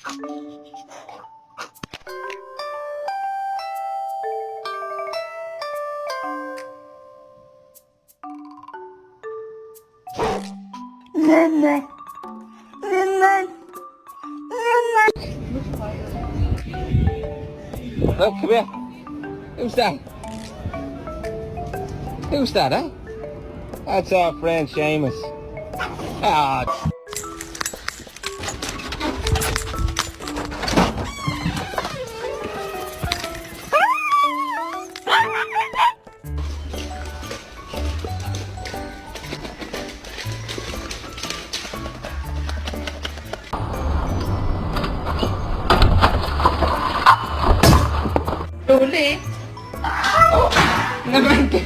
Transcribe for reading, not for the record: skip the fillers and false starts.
Look, come here. Who's that? Who's that, eh? That's our friend Seamus. Ah. Huli. Naman ka.